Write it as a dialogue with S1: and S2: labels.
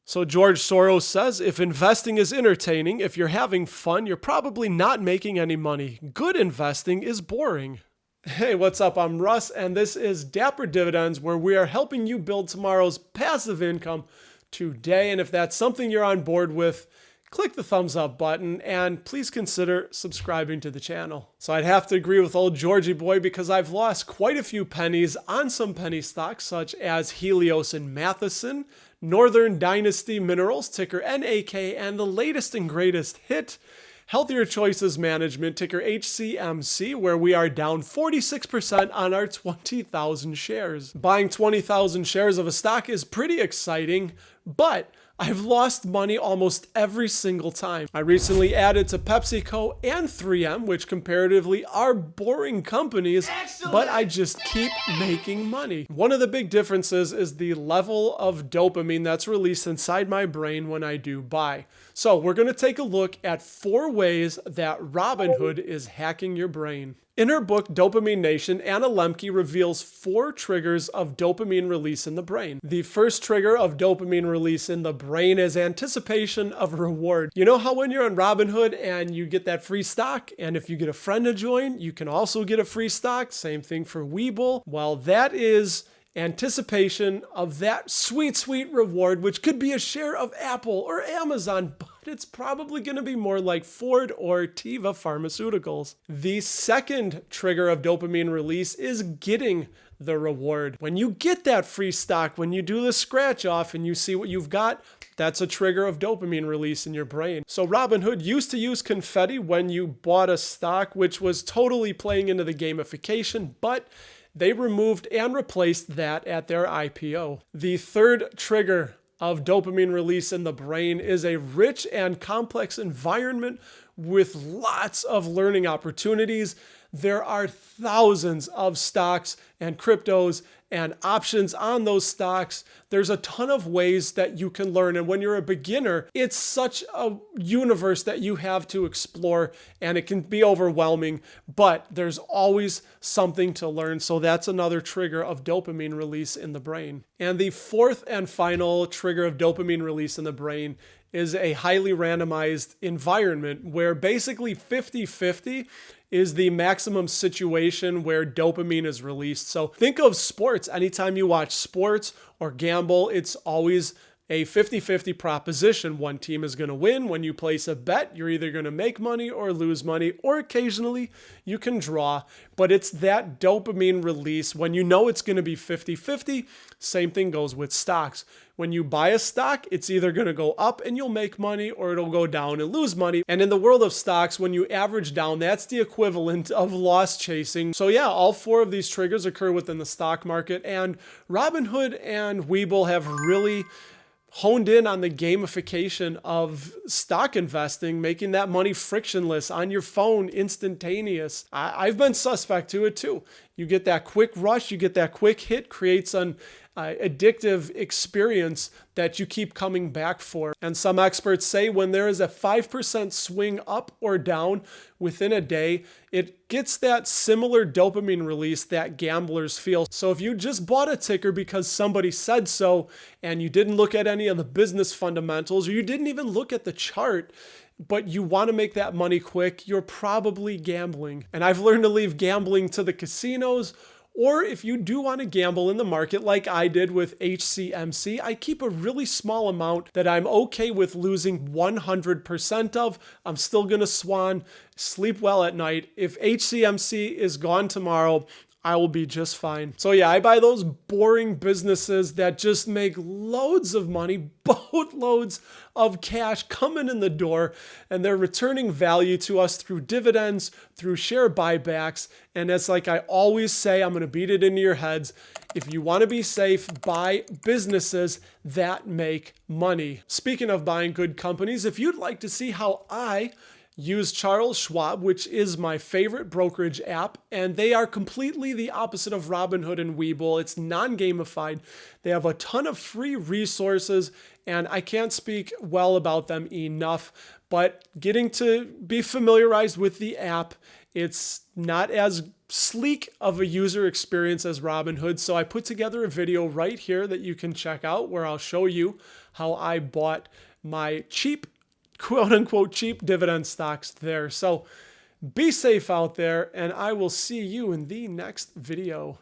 S1: So George Soros says, if investing is entertaining, if you're having fun, you're probably not making any money. Good investing is boring. Hey, what's up? I'm Russ, and this is Dapper Dividends, where we are helping you build tomorrow's passive income today. And if that's something you're on board with, click the thumbs up button and please consider subscribing to the channel. So I'd have to agree with old Georgie boy because I've lost quite a few pennies on some penny stocks such as Helios and Matheson, Northern Dynasty Minerals, ticker NAK, and the latest and greatest hit, Healthier Choices Management, ticker HCMC, where we are down 46% on our 20,000 shares. Buying 20,000 shares of a stock is pretty exciting, but I've lost money almost every single time. I recently added to PepsiCo and 3M, which comparatively are boring companies, but I just keep making money. One of the big differences is the level of dopamine that's released inside my brain when I do buy. So we're going to take a look at 4 ways that Robinhood is hacking your brain. In her book, Dopamine Nation, Anna Lembke reveals 4 triggers of dopamine release in the brain. The first trigger of dopamine release in the brain is anticipation of reward. You know how when you're on Robinhood and you get that free stock, and if you get a friend to join, you can also get a free stock? Same thing for Webull. Well, that is anticipation of that sweet, sweet reward, which could be a share of Apple or Amazon, but it's probably going to be more like Ford or Teva Pharmaceuticals. The second trigger of dopamine release is getting the reward. When you get that free stock, when you do the scratch off and you see what you've got, that's a trigger of dopamine release in your brain. So Robinhood used to use confetti when you bought a stock, which was totally playing into the gamification, but they removed and replaced that at their IPO. The third trigger of dopamine release in the brain is a rich and complex environment with lots of learning opportunities. There are thousands of stocks and cryptos and options on those stocks. There's a ton of ways that you can learn. And when you're a beginner, it's such a universe that you have to explore and it can be overwhelming, but there's always something to learn. So that's another trigger of dopamine release in the brain. And the fourth and final trigger of dopamine release in the brain is a highly randomized environment where basically 50-50 is the maximum situation where dopamine is released. So think of sports. Anytime you watch sports or gamble, it's always a 50-50 proposition. One team is going to win. When you place a bet, you're either going to make money or lose money, or occasionally you can draw. But it's that dopamine release when you know it's going to be 50-50. Same thing goes with stocks. When you buy a stock, it's either going to go up and you'll make money or it'll go down and lose money. And in the world of stocks, when you average down, that's the equivalent of loss chasing. So yeah, all 4 of these triggers occur within the stock market, and Robinhood and Webull have really honed in on the gamification of stock investing, making that money frictionless on your phone, instantaneous. I've been suspect to it too. You get that quick rush, you get that quick hit, creates an addictive experience that you keep coming back for. And some experts say when there is a 5% swing up or down within a day, it gets that similar dopamine release that gamblers feel. So if you just bought a ticker because somebody said so and you didn't look at any of the business fundamentals, or you didn't even look at the chart, but you want to make that money quick, you're probably gambling. And I've learned to leave gambling to the casinos. Or if you do want to gamble in the market like I did with HCMC, I keep a really small amount that I'm okay with losing 100% of. I'm still going to swan, sleep well at night. If HCMC is gone tomorrow, I will be just fine. So yeah, I buy those boring businesses that just make loads of money, boatloads of cash coming in the door, and they're returning value to us through dividends, through share buybacks. And it's like I always say, I'm going to beat it into your heads. If you want to be safe, buy businesses that make money. Speaking of buying good companies, if you'd like to see how I use Charles Schwab, which is my favorite brokerage app, and they are completely the opposite of Robinhood and Webull. It's non-gamified. They have a ton of free resources, and I can't speak well about them enough, but getting to be familiarized with the app, it's not as sleek of a user experience as Robinhood. So I put together a video right here that you can check out where I'll show you how I bought my cheap, quote unquote, cheap dividend stocks there. So be safe out there, and I will see you in the next video.